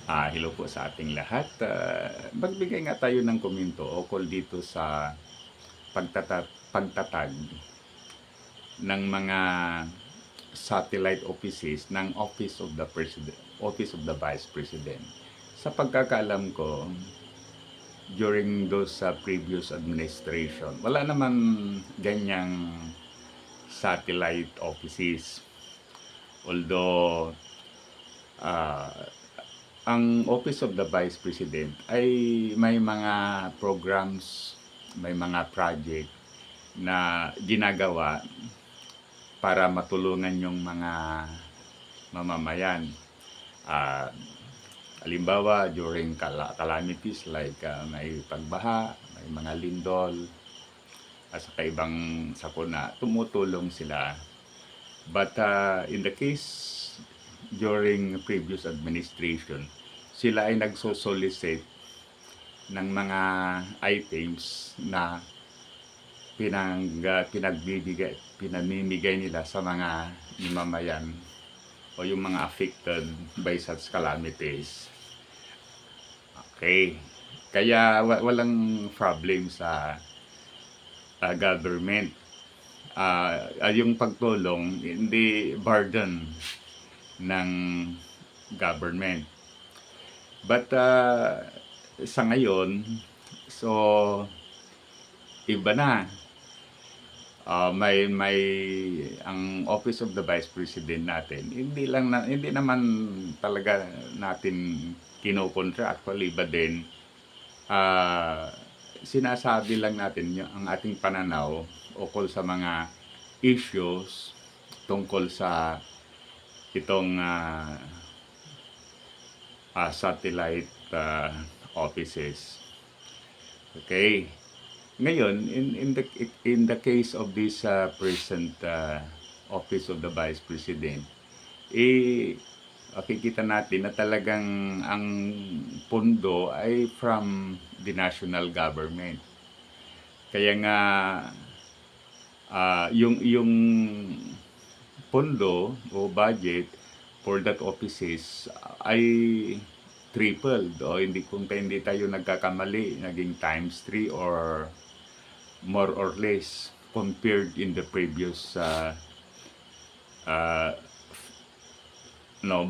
Hello po sa ating lahat. Magbigay nga tayo ng komento ukol dito sa pagtatag ng mga satellite offices ng Office of the President, Office of the Vice President. Sa pagkakaalam ko, during those previous administration, wala naman ganyang satellite offices. Although, ah, ang Office of the Vice President ay may mga programs, may mga project na ginagawa para matulungan yung mga mamamayan. Uh, Halimbawa, during calamities like may pagbaha, may mga lindol, at saka ibang sakuna, tumutulong sila. But in the case during previous administration, sila ay nagsosolicit ng mga items na pinamimigay nila sa mga mamamayan o yung mga affected by such calamities. Okay. Kaya walang problem sa government. Yung pagtulong, hindi burden ng government. But sa ngayon, so iba na. May ang Office of the Vice President natin, hindi naman talaga natin kinokontra, actually, iba din. Sinasabi lang natin ang ating pananaw ukol sa mga issues tungkol sa itong satellite offices. Okay. Ngayon, in the case of this present Office of the Vice President, makikita natin na talagang ang pondo ay from the national government. Kaya nga yung pondo o budget for that offices ay tripled, o kung hindi tayo nagkakamali, naging times 3 or more or less compared in the previous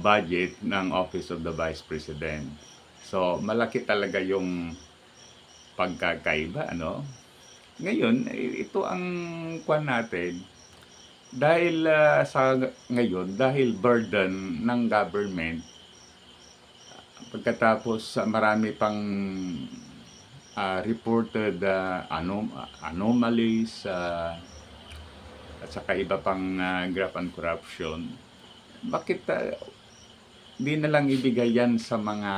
budget ng Office of the Vice President. So malaki talaga yung pagkakaiba, ano? Ngayon, ito ang kwan natin. Dahil sa ngayon, dahil burden ng government, pagkatapos marami pang reported anomalies at saka iba pang graft and corruption, bakit di na lang ibigay yan sa mga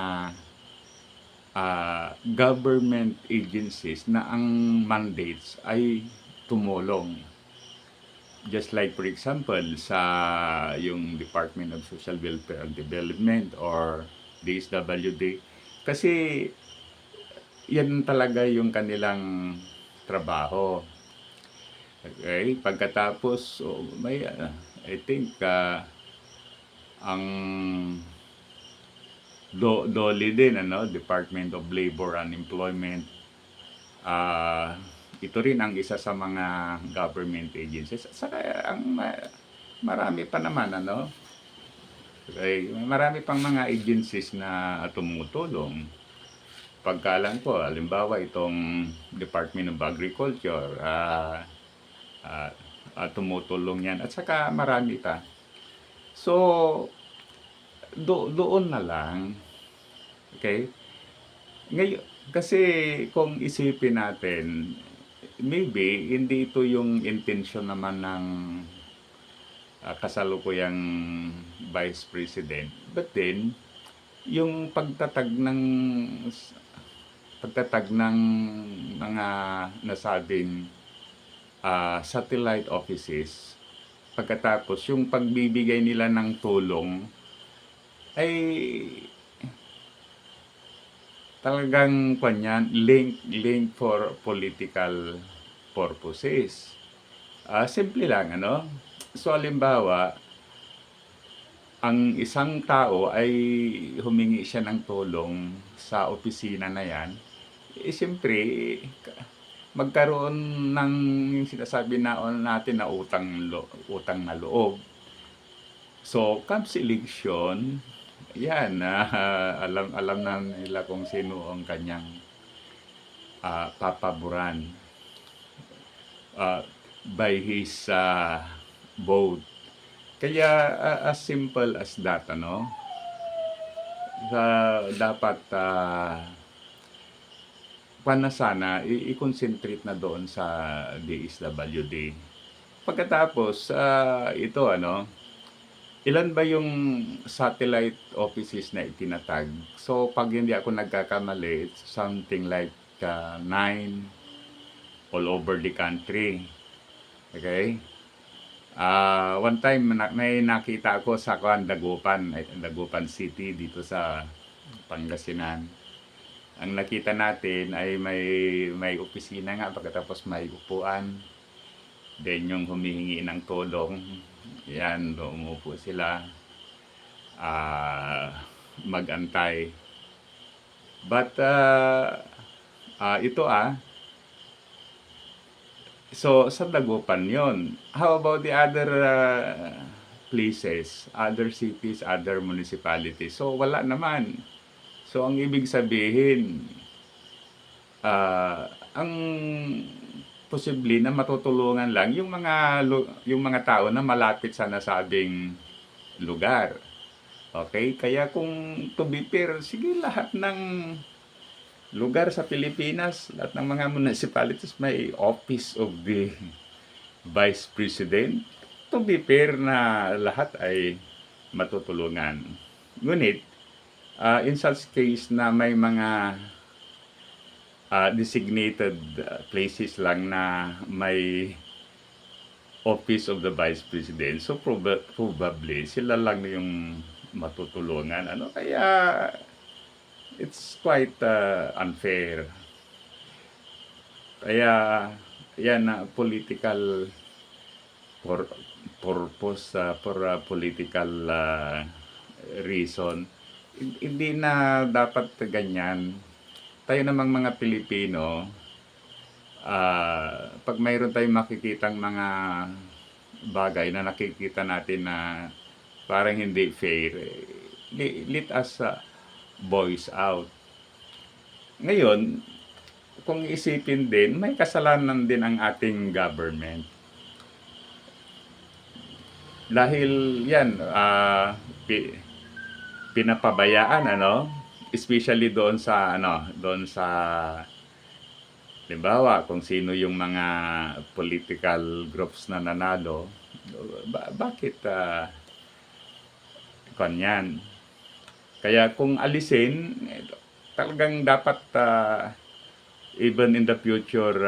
government agencies na ang mandates ay tumulong? Just like, for example, sa yung Department of Social Welfare and Development or DSWD. Kasi yan talaga yung kanilang trabaho. Okay? Pagkatapos, may, I think, ang DOLE din, Department of Labor and Employment, ito rin ang isa sa mga government agencies. Saka ang marami pa naman, Okay, marami pang mga agencies na tumutulong. Pagkaalam ko, halimbawa itong Department of Agriculture, tumutulong yan. At saka marami pa. So, doon na lang. Okay? Ngayon, kasi kung isipin natin, maybe hindi ito yung intention naman ng kasalukuyang Vice President. But then, yung pagtatag ng mga nasabing satellite offices, pagkatapos yung pagbibigay nila ng tulong ay talagang link for political purposes. Simple lang, So halimbawa, ang isang tao ay humingi siya ng tulong sa opisina na yan, siyempre, magkaroon ng yung sinasabi natin na utang na loob. So, comes election, yan, alam na nila kung sino ang kanyang papaboran uh, by his vote. Kaya as simple as that, ano, dapat sana i-concentrate na doon sa DSWD. Pagkatapos, ito ano, ilan ba yung satellite offices na itinatag? So, pag hindi ako nagkakamali, it's something like 9 all over the country. Okay? One time, may nakita ako sa Dagupan City dito sa Pangasinan. Ang nakita natin ay may opisina nga, pagkatapos may upuan. Then yung humihingi ng tulong, yan, umupo sila, magantay. But ito so sa Dagupan yon. How about the other places, other cities, other municipalities? So wala naman. So ang ibig sabihin, ang posible na matutulungan lang yung mga tao na malapit sa nasabing lugar. Okay? Kaya kung to be fair, sige, lahat ng lugar sa Pilipinas, lahat ng mga municipalities may office of the Vice President. To be fair na lahat ay matutulungan. Ngunit, in such case na may mga designated places lang na may office of the Vice President, so probably sila lang yung matutulungan. Ano, kaya it's quite unfair. Kaya yan na political purpose, for political reason, hindi na dapat ganyan. Tayo namang mga Pilipino, pag mayroon tayong makikitang mga bagay na nakikita natin na parang hindi fair, let us voice out. Ngayon, kung isipin din, may kasalanan din ang ating government. Dahil yan, pinapabayaan, ano, especially doon sa halimbawa kung sino yung mga political groups na nanalo, bakit kanyan. Kaya kung alisin, talagang dapat even in the future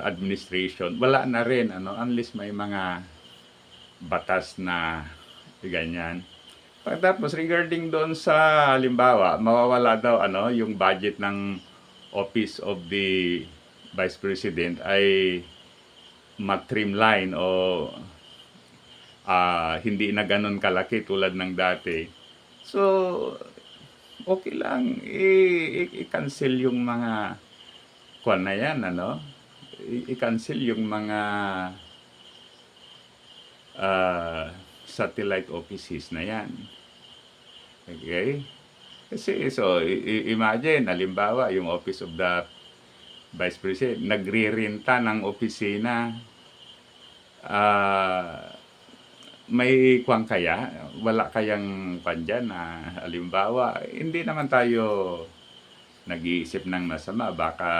administration, wala na rin, ano, unless may mga batas na ganyan. Tapos regarding doon sa halimbawa, mawawala daw yung budget ng Office of the Vice President ay ma-trimline o hindi na ganun kalaki tulad ng dati. So, okay lang i-cancel yung mga na yan, ano? I-cancel yung mga satellite offices na yan. Okay? Kasi, so, imagine, halimbawa, yung Office of the Vice President, nagre-renta ng opisina, may kwang kaya? Wala kayang pandyan na, halimbawa, hindi naman tayo nag-iisip ng masama, baka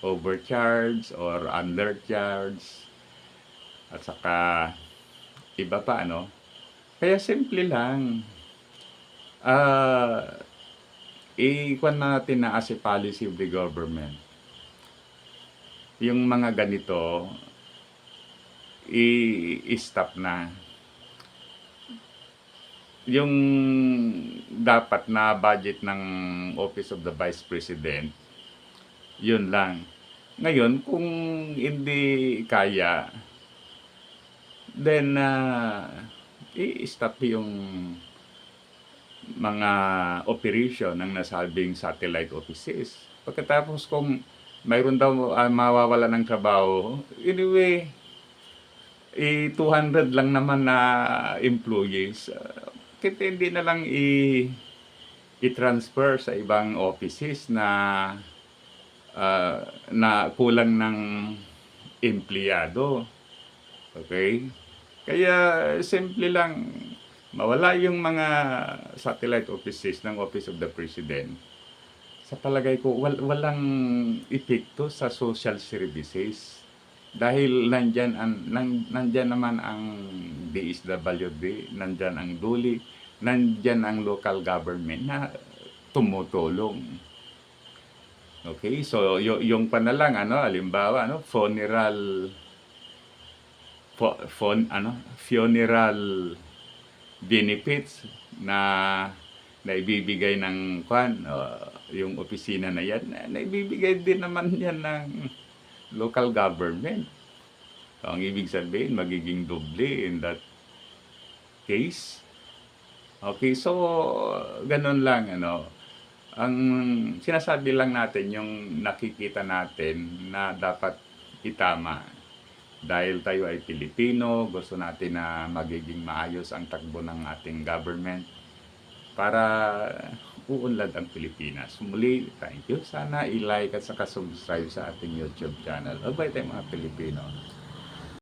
overcharge or undercharge, at saka iba pa, ano? Kaya simple lang. Ikuan natin na as a policy of the government. Yung mga ganito, i-stop na. Yung dapat na budget ng Office of the Vice President, yun lang. Ngayon, kung hindi kaya, then i-stop yung mga operation ng nasabing satellite offices. Pagkatapos kung mayroon daw mawawala ng trabaho, anyway, 200 lang naman na employees. Bakit hindi na lang i-transfer sa ibang offices na kulang ng empleyado. Okay? Kaya simple lang, mawala yung mga satellite offices ng Office of the President. Sa palagay ko, walang epekto sa social services. Dahil nandyan naman ang DSWD, nandyan ang DULI, nandyan ang local government na tumutulong. Okay, so yung pa na lang, halimbawa, funeral benefits na ibibigay ng yung opisina na yan, na ibibigay din naman yan ng local government. So, ang ibig sabihin, magiging doble in that case. Okay, so ganun lang, ang sinasabi lang natin yung nakikita natin na dapat itama. Dahil tayo ay Pilipino, gusto natin na magiging maayos ang takbo ng ating government para uunlad ang Pilipinas. Muli, thank you. Sana i-like at saka subscribe sa ating YouTube channel. Bye tayo mga Pilipino.